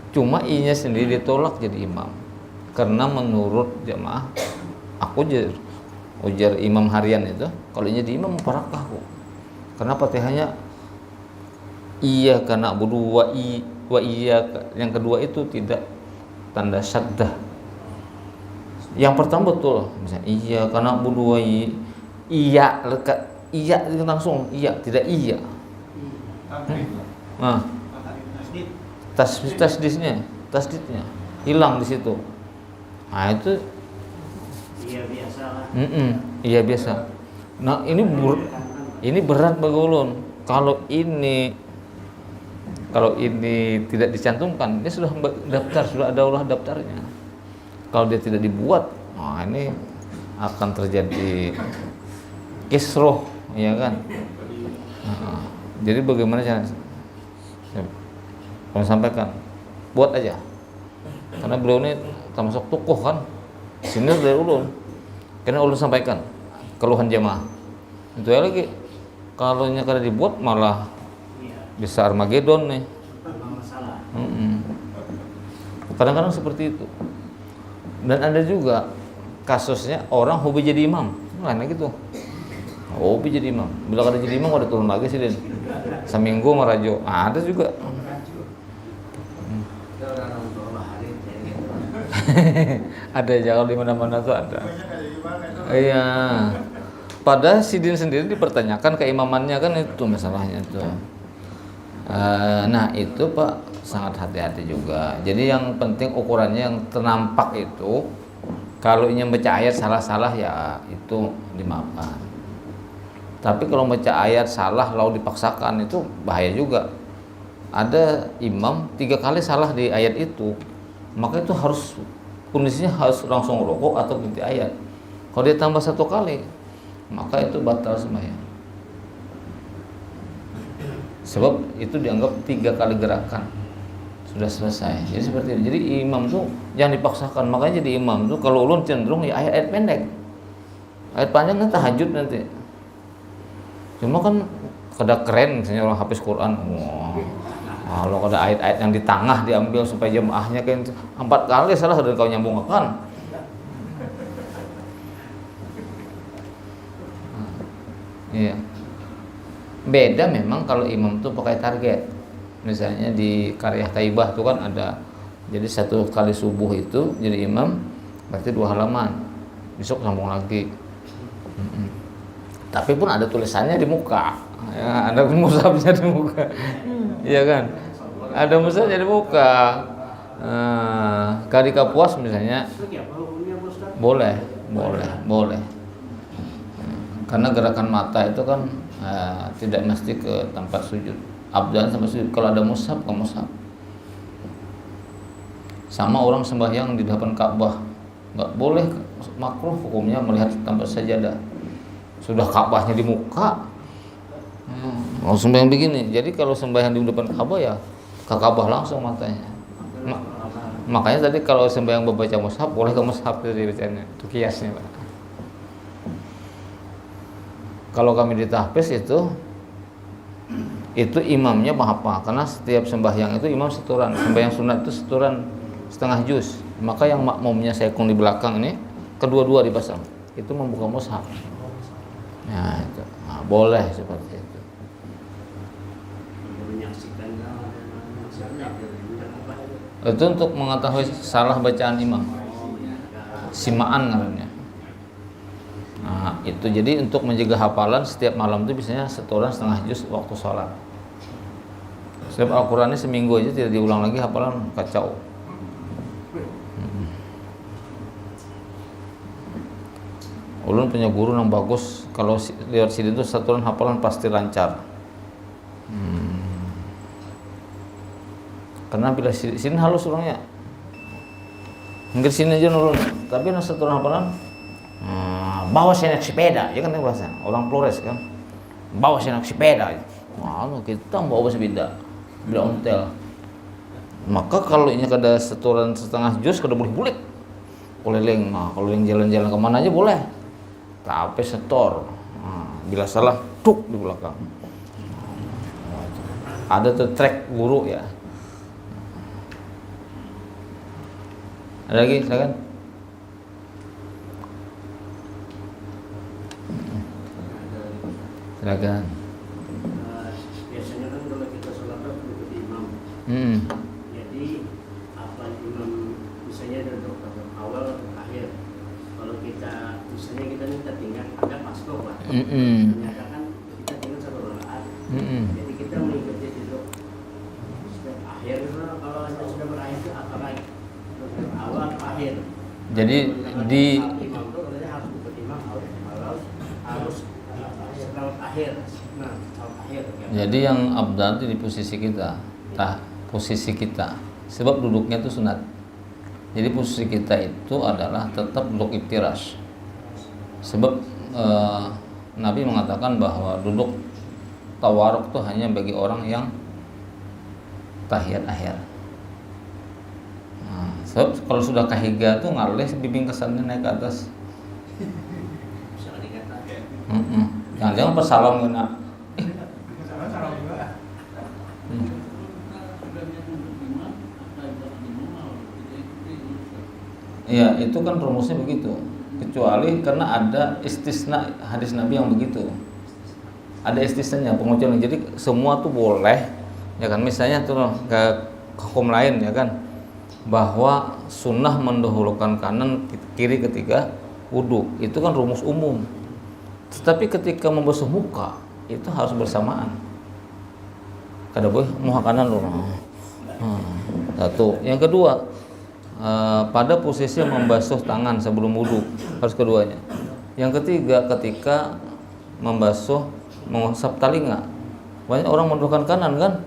Cuma inya sendiri ditolak jadi imam karena menurut jamaah aku ujar imam harian itu kalau inya di imam parakah kok. Karena Fatihahnya iya karena budu wa iya, yang kedua itu tidak tanda syaddah. Yang pertama betul, misalnya iya karena budu wa iya lekat iya langsung iya tidak iya. Nah, tasdidnya hilang di situ. Nah itu Iya biasa lah. Iya biasa. Nah ini berat bagi ulun. Kalau ini tidak dicantumkan, dia sudah daftar, sudah ada ulah daftarnya. Kalau dia tidak dibuat, nah ini akan terjadi kisruh, ya kan? Nah, jadi bagaimana cara? Kalau sampaikan, buat aja. Karena beliau ini termasuk tokoh kan, senior dari ulun. Karena ulun sampaikan keluhan jamaah. Itu ya lagi. Kalau kada dibuat malah bisa Armageddon nih. Masalah. Kadang-kadang seperti itu. Dan ada juga kasusnya orang hobi jadi imam, lain gitu. Hobi jadi imam. Bila kada jadi imam kada turun lagi sih, Den. Seminggu merajo. Ada juga. Ada jangan di mana-mana tuh ada. Iya. Pada sidin sendiri dipertanyakan keimamannya kan itu masalahnya tuh. Nah itu Pak sangat hati-hati juga. Jadi yang penting ukurannya yang ternampak itu. Kalau ingin baca ayat salah-salah ya itu dimaafkan. Tapi kalau baca ayat salah lalu dipaksakan itu bahaya juga. Ada imam 3 kali salah di ayat itu, maka itu harus kondisinya harus langsung rukuk atau ganti ayat. Kalau dia tambah 1 kali, maka itu batal sembahyang. Sebab itu dianggap 3 kali gerakan sudah selesai. Jadi seperti itu. Jadi imam tuh jangan dipaksakan. Makanya jadi imam tuh kalau ulun cenderung ya ayat-ayat pendek. Ayat panjang nanti tahajud nanti. Cuma kan kada keren misalnya orang hafiz Quran. Wah, kalau ada ayat-ayat yang di tengah diambil supaya jemaahnya kayak 4 kali salah dan kau nyambungkan. Iya. Beda memang kalau imam tuh pakai target. Misalnya di Qaryah Taibah tuh kan ada, jadi 1 kali subuh itu jadi imam berarti 2 halaman. Besok sambung lagi. Tapi pun ada tulisannya di muka, ya, ada mushafnya di muka, iya kan? Ada mushafnya di muka. Ketika puas misalnya, boleh. Karena gerakan mata itu kan tidak mesti ke tempat sujud. Abdan sama sujud. Kalau ada mushaf ke mushaf. Sama orang sembahyang di depan Ka'bah, nggak boleh, makruh hukumnya melihat tempat sajadah. Sudah Ka'bahnya di muka, mau sembahyang begini. Jadi kalau sembahyang di depan Ka'bah ya ke Ka'bah langsung matanya. Makanya tadi kalau sembahyang membaca mushaf boleh ke mushaf tadi bacanya. Itu kiasnya, Pak. Kalau kami di tahfiz itu imamnya apa? Karena setiap sembahyang itu imam setoran. Sembahyang sunat itu setoran setengah juz. Maka yang makmumnya sekung di belakang ini kedua-dua dipasang. Itu membuka mushaf. Ya, itu. Nah, boleh seperti itu. Itu untuk mengetahui salah bacaan imam. Simaan namanya. Nah, itu jadi untuk menjaga hafalan setiap malam itu biasanya setoran setengah juz waktu sholat. Setiap Al-Qurannya seminggu aja tidak diulang lagi, hafalan kacau. Ulun punya guru yang bagus, kalau lewat sini tuh setoran hafalan pasti lancar. Karena bila sini halus orangnya, mungkin sini aja nurun, tapi setoran hafalan. Bawa saya naik sepeda, ya kan itu bahasa orang Flores kan. Bawa saya naik sepeda. Wah, kita bawa sepeda, bila ontel. Maka kalau ini ada setoran setengah juz, kada boleh bulik. Keliling, keliling jalan-jalan kemana aja boleh. Tapi setor. Bila salah, tuk di belakang. Ada tuh track guru ya. Ada lagi, silakan. Silakan. Biasanya kan kalau kita sholat ikut imam. Jadi apa imam misalnya dari awal atau akhir. Kalau kita misalnya kita tinggal ada pasko Pak. Ternyata kan kita tinggal satu rakaat. Jadi kita mengikuti duduk akhir kalau sudah berakhir itu apa lagi? Awal atau akhir. Jadi di imam itu harus ikut imam harus akhir. Jadi yang abdal itu di posisi kita, posisi kita. Sebab duduknya itu sunat. Jadi posisi kita itu adalah tetap duduk iftirash. Sebab Nabi mengatakan bahwa duduk tawaruk itu hanya bagi orang yang tahiyat akhir. Sebab kalau sudah kahiga tuh ngalih bibing kesannya naik ke atas. Jangan persalam kena. Iya, itu kan rumusnya begitu. Kecuali karena ada istisna hadis Nabi yang begitu. Ada istisnanya, pengecualian. Jadi semua tuh boleh, ya kan? Misalnya tuh ke hukum lain, ya kan? Bahwa sunnah mendahulukan kanan kiri ketika wudu. Itu kan rumus umum. Tetapi ketika membasuh muka itu harus bersamaan. Kada boleh muka kanan loh. Satu. Yang kedua, pada posisi membasuh tangan sebelum wudu harus keduanya. Yang ketiga, ketika membasuh mengusap telinga. Banyak orang mendahulukan kanan kan?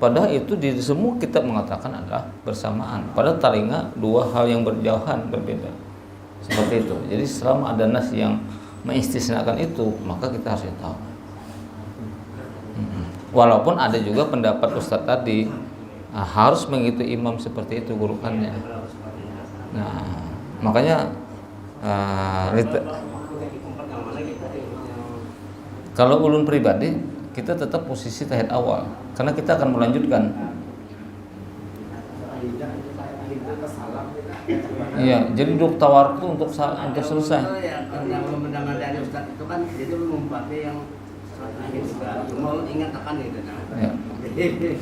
Padahal itu di semua kitab mengatakan adalah bersamaan. Padahal telinga dua hal yang berjauhan berbeda. Seperti itu. Jadi selama ada nas yang mengistisnakan itu, maka kita harus tahu. Walaupun ada juga pendapat Ustadz tadi harus mengikuti imam seperti itu gurukannya. Nah, makanya kalau ulun pribadi kita tetap posisi tahiyat awal karena kita akan melanjutkan. Iya, jadi duduk tawaruk itu untuk selesai. Yang mendengar dari Ustaz itu kan jadi membaca yang akhir juga. Mau ingat akan gitu kan. Ya.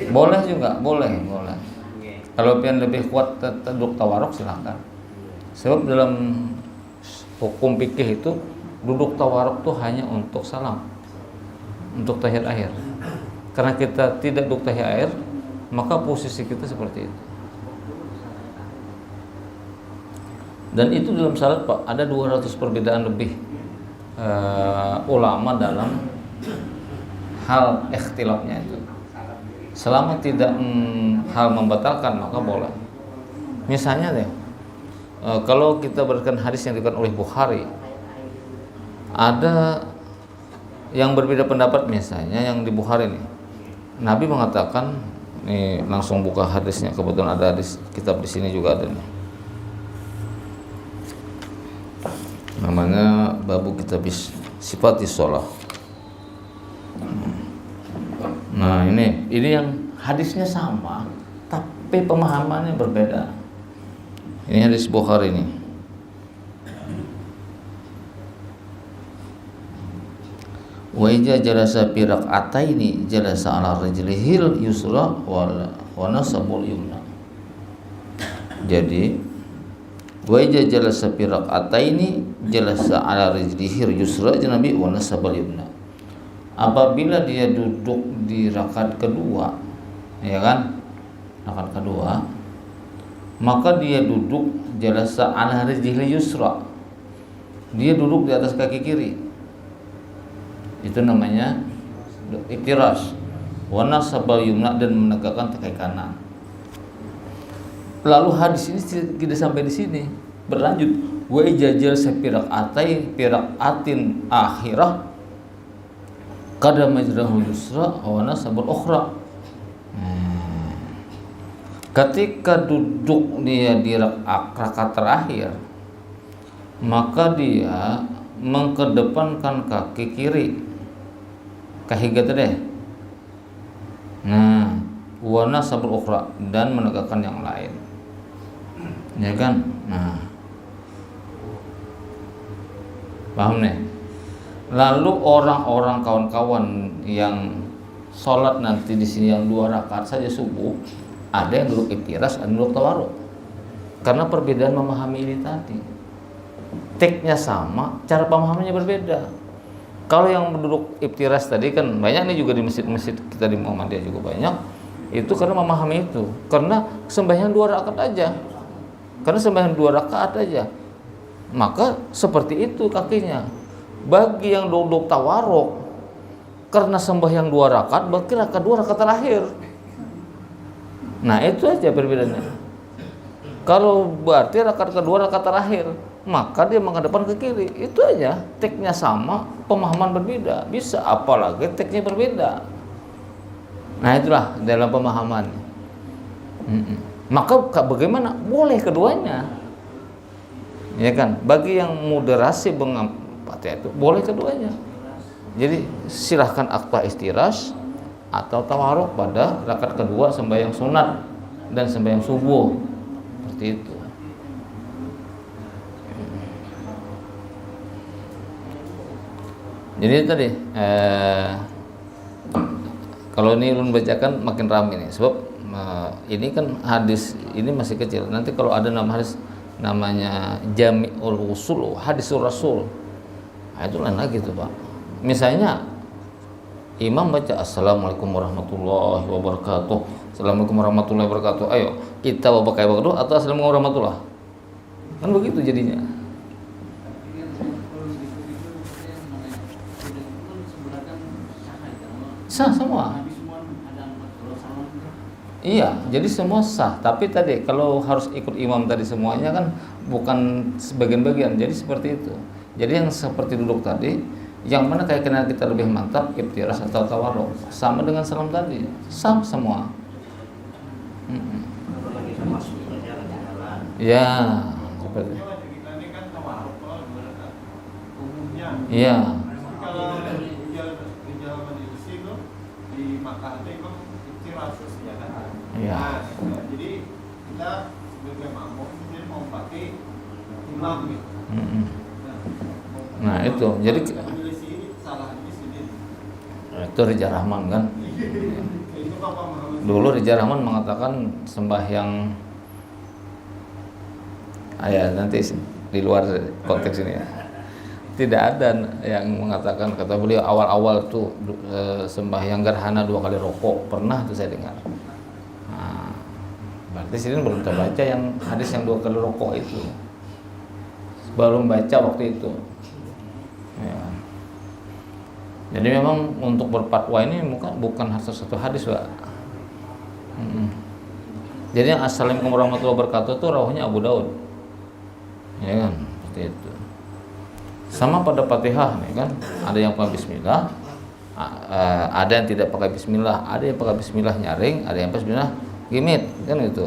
Boleh juga, boleh. Kalau pian lebih kuat duduk tawaruk silakan. Sebab dalam hukum fikih itu duduk tawaruk tuh hanya untuk salam, untuk tahiyat akhir. Karena kita tidak duduk tahiyat akhir, maka posisi kita seperti itu. Dan itu dalam salat Pak, ada 200 perbedaan lebih ulama dalam hal ikhtilafnya itu. Selama tidak hal membatalkan maka boleh. Misalnya deh, kalau kita berikan hadis yang diriwayatkan oleh Bukhari, ada yang berbeda pendapat. Misalnya yang di Bukhari nih, Nabi mengatakan, nih langsung buka hadisnya, kebetulan ada hadis kitab di sini juga ada nih. Namanya babu kitab sifati sholah. Nah ini yang hadisnya sama tapi pemahamannya berbeda. Ini hadis Bukhari ini. Wa idza jalasa fi rak'ataini jalasa ala rijlihil yusra wa nasabul yumna. Jadi wa idza jalasa fi rak'ataini jalasa ala rijlihil yusra Nabi wa nasabul yumna. Apabila dia duduk di rakaat kedua, ya kan? Rakaat kedua, maka dia duduk jalasa ala rijlihil yusra. Dia duduk di atas kaki kiri. Itu namanya iftirash. Wa nasabal yumna, dan menegakkan kaki kanan. Lalu hadis ini tidak sampai di sini, berlanjut wa ijajal sepirak atin akhirah kada majrahu yusra wa nasabul ukhra. Ketika duduk dia di rakaat terakhir, maka dia mengkedepankan kaki kiri, kahigat deh. Nah, wa nasabul ukhra, dan menegakkan yang lain. Ya kan? Nah, paham nih? Lalu orang-orang kawan-kawan yang sholat nanti di sini yang 2 rakaat saja subuh, ada yang duduk iftiras, ada yang duduk tawaruk. Karena perbedaan memahami ini tadi. Teknya sama, cara pemahamannya berbeda. Kalau yang duduk iftiras tadi kan banyak nih juga di masjid-masjid kita di Muhammadiyah juga banyak. Itu karena memahami itu. Karena sembahyang 2 rakaat aja. Karena sembahyang 2 rakaat aja. Maka seperti itu kakinya. Bagi yang duduk tawaruk, karena sembahyang 2 rakaat, berarti rakaat 2 rakaat terakhir. Nah itu aja perbedaannya. Kalau berarti rakaat kedua rakaat terakhir, maka dia menghadapkan ke kiri. Itu aja, teknya sama, pemahaman berbeda. Bisa, apalagi teknya berbeda. Nah itulah dalam pemahaman. Maka bagaimana? Boleh keduanya, ya kan? Bagi yang moderasi itu boleh keduanya. Jadi silahkan akta istirahat atau tawaruk pada rakaat kedua sembahyang sunat dan sembahyang subuh, seperti itu. Jadi tadi kalau ini ulun bacakan makin ramai nih, sebab ini kan hadis ini masih kecil. Nanti kalau ada nama hadis namanya Jami'ul Usul, Hadisul Rasul. Nah, itu lain lagi tuh Pak. Misalnya imam baca Assalamualaikum warahmatullahi wabarakatuh, Assalamualaikum warahmatullahi wabarakatuh. Ayo kita pakai waktu atau Assalamualaikum warahmatullahi. Kan begitu jadinya. Sah semua. Iya, jadi semua sah. Tapi tadi kalau harus ikut imam tadi semuanya kan bukan sebagian-bagian. Jadi seperti itu. Jadi yang seperti duduk tadi, yang mana keyakinan kita lebih mantap, iftiras atau tawaruk, sama dengan salam tadi, sah semua. Ya, seperti. Iya. Kalau gejala majelis itu di Makkah itu memang iftiras sejadah. Iya. Nah, jadi kita sebagai makmum jadi mau pakai imam gitu. Nah itu, jadi itu Rijal Rahman kan. Dulu Rijal Rahman mengatakan sembahyang, nanti di luar konteks ini ya. Tidak ada yang mengatakan, kata beliau awal-awal tuh sembahyang gerhana 2 kali rokok, pernah tuh saya dengar. Nah, berarti sini belum terbaca yang hadis yang 2 kali rokok itu, belum baca waktu itu. Ya. Jadi memang untuk berfatwa ini bukan satu hadis, Pak. Jadi yang assalamualaikum warahmatullahi wabarakatuh itu rawahnya Abu Daud, ya kan, seperti itu. Sama pada Fatihah nih kan, ada yang pakai bismillah, ada yang tidak pakai bismillah, ada yang pakai bismillah nyaring, ada yang pakai bismillah gimit, kan gitu.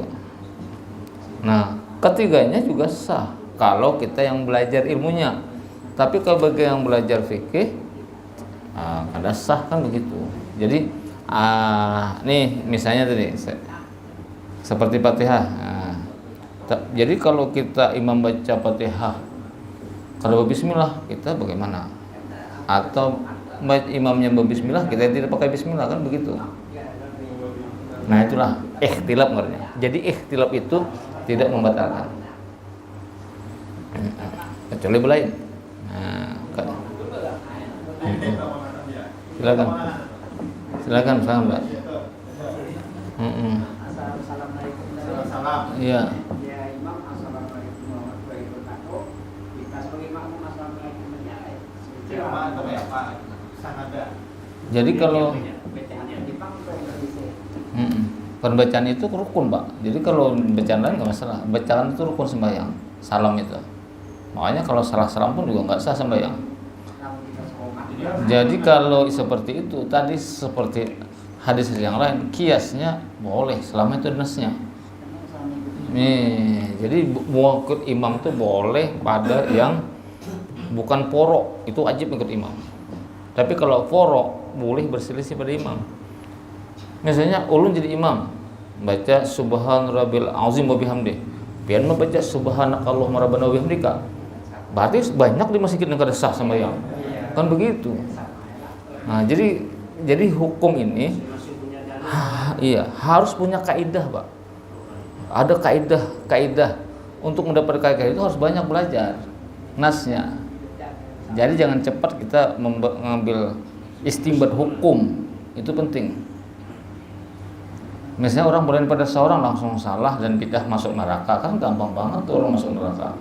Nah, ketiganya juga sah kalau kita yang belajar ilmunya. Tapi kalau bagi yang belajar fikih, kada sah kan begitu. Jadi nih misalnya tadi seperti Fatihah. Jadi kalau kita imam baca Fatihah kalau berbismillah, kita bagaimana? Atau imamnya berbismillah, kita tidak pakai bismillah, kan begitu. Nah itulah ikhtilaf ngertinya. Jadi ikhtilaf itu tidak membatalkan, kecuali belain. Silakan Mbak. Iya. Jadi kalau pembacaan itu rukun, Pak. Jadi kalau bacaan lain nggak masalah. Bacaan itu rukun sembahyang. Salam itu. Makanya kalau salah salam pun juga nggak sah sembahyang. Jadi kalau seperti itu tadi seperti hadis yang lain, kiasnya boleh selama itu nasnya. Nih, jadi mengikut imam itu boleh pada yang bukan porok, itu wajib ikut imam. Tapi kalau porok boleh berselisih pada imam. Misalnya ulun jadi imam, baca subhan rabbil azim wa bihamdi, pian membaca subhanakallahumma rabbana wa bihamdika, berarti banyak di masjid yang kada sah sembahyang, kan begitu. Nah jadi hukum ini iya harus punya kaidah, Pak. Ada kaidah untuk mendapatkan kaidah itu harus banyak belajar nasnya. Jadi jangan cepat kita mengambil istinbat hukum, itu penting. Misalnya orang berani pada seorang langsung salah dan bidah masuk neraka, kan gampang banget tuh orang masuk neraka.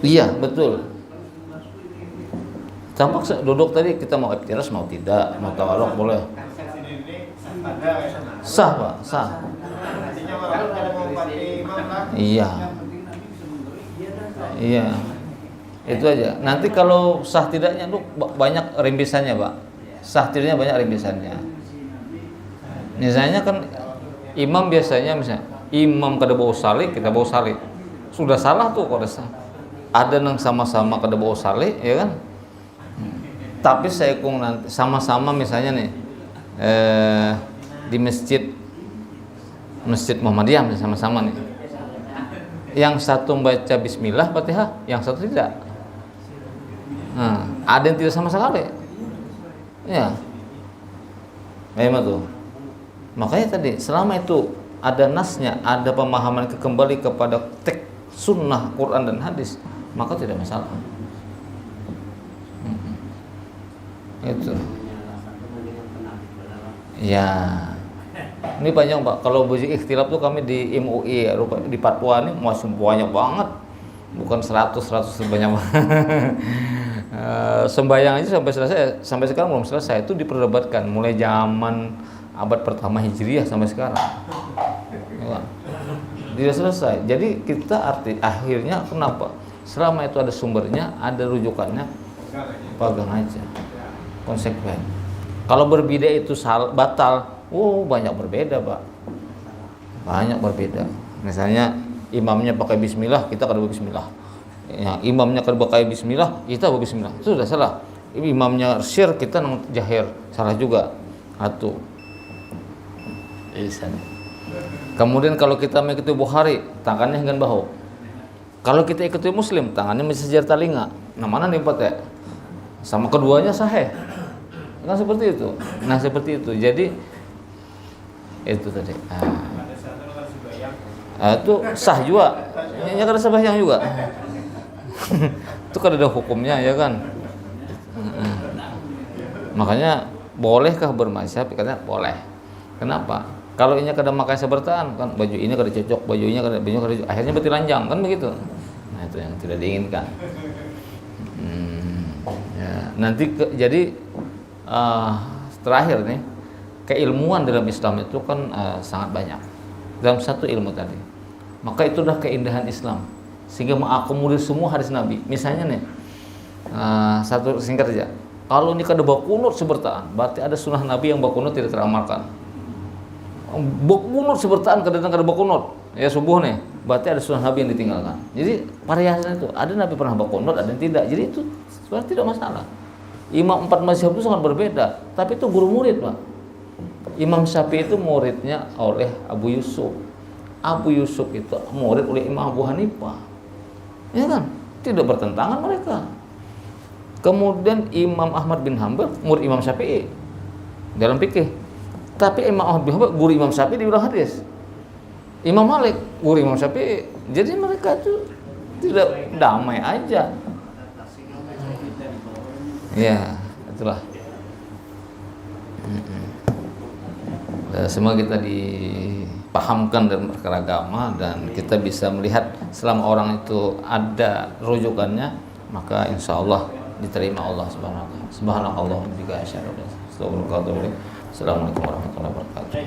Iya betul. Tampak duduk tadi kita mau iftiras mau tidak, mau tawaruk boleh. Sah, Pak, sah. Iya. Iya. Itu aja. Nanti kalau sah tidaknya tuh banyak rimbisannya, Pak. Sah tidaknya banyak rimbisannya. Misalnya kan imam biasanya misalnya imam kada bawa salih, kita bawa salih. Sudah salah tuh kalau sah. Ada yang sama-sama kada bawa salih, ya kan? Tapi saya kung nanti sama-sama misalnya nih di masjid Muhammadiyah sama-sama nih. Yang satu membaca bismillah Fatihah, yang satu tidak. Nah, ada yang tidak sama sekali. Ya. Memang tuh. Makanya tadi selama itu ada nasnya, ada pemahaman kembali kepada teks sunnah Quran dan hadis, maka tidak masalah. Itu. Ya. Ini panjang, Pak. Kalau biji ikhtilaf tuh kami di MUI di Papua ini masih banyak banget. Bukan 100 banyak banget. Sembahyang aja sampai sekarang belum selesai, itu diperdebatkan mulai zaman abad pertama Hijriah sampai sekarang. Ya. Tidak selesai. Jadi kita akhirnya kenapa? Selama itu ada sumbernya, ada rujukannya, pegang aja. Konsekuen. Kalau berbeda itu batal, banyak berbeda, Pak. Banyak berbeda. Misalnya imamnya pakai bismillah, kita kada bismillah. Ya, imamnya kada pakai bismillah, kita bismillah. Itu sudah salah. Imamnya syir, kita nang jahir, salah juga. Satu. Kemudian kalau kita mengikuti Bukhari, tangannya hingga bahu. Kalau kita ikuti Muslim, tangannya masih sejar telinga. Nah, mana nih, Pak? Sama keduanya sahih. Kan seperti itu. Nah, seperti itu. Jadi itu tadi. Pada saat itu kan sembahyang Itu sah juga. Ya kada sembahyang juga. Itu kan ada hukumnya ya kan. Makanya bolehkah bermazhab? Katanya boleh. Kenapa? Kalau ini kada makai sebertaan kan baju ini kada cocok, bajunya kada cocok, akhirnya bertilanjang kan begitu. Nah itu yang tidak diinginkan. Ya, nanti jadi terakhir nih, keilmuan dalam Islam itu kan sangat banyak. Dalam satu ilmu tadi, maka itu dah keindahan Islam sehingga mengakomodir semua hadis Nabi. Misalnya nih, satu singkat saja. Kalau ini kada bakunut sebertaan, berarti ada sunnah Nabi yang bakunut tidak teramalkan. Bakunut sebertaan kadang-kadang kada bakunut, ya subuh nih, berarti ada sunnah Nabi yang ditinggalkan. Jadi variasi itu, ada Nabi pernah bakunut, ada yang tidak. Jadi itu sebenarnya tidak masalah. Imam 4 mazhab itu sangat berbeda, tapi itu guru murid, Pak. Imam Syafi'i itu muridnya oleh Abu Yusuf. Abu Yusuf itu murid oleh Imam Abu Hanifah. Ya kan? Tidak bertentangan mereka. Kemudian Imam Ahmad bin Hanbal murid Imam Syafi'i dalam fikih. Tapi Imam Ahmad bin Hanbal guru Imam Syafi'i di bidang hadis. Imam Malik guru Imam Syafi'i. Jadi mereka itu tidak damai aja. Ya, itulah. Semoga kita dipahamkan dalam perkara agama dan kita bisa melihat selama orang itu ada rujukannya, maka insya Allah diterima Allah Subhanahu wa taala. Subhanallah juga asyhadu an la ilaha illallah. Assalamualaikum warahmatullahi wabarakatuh.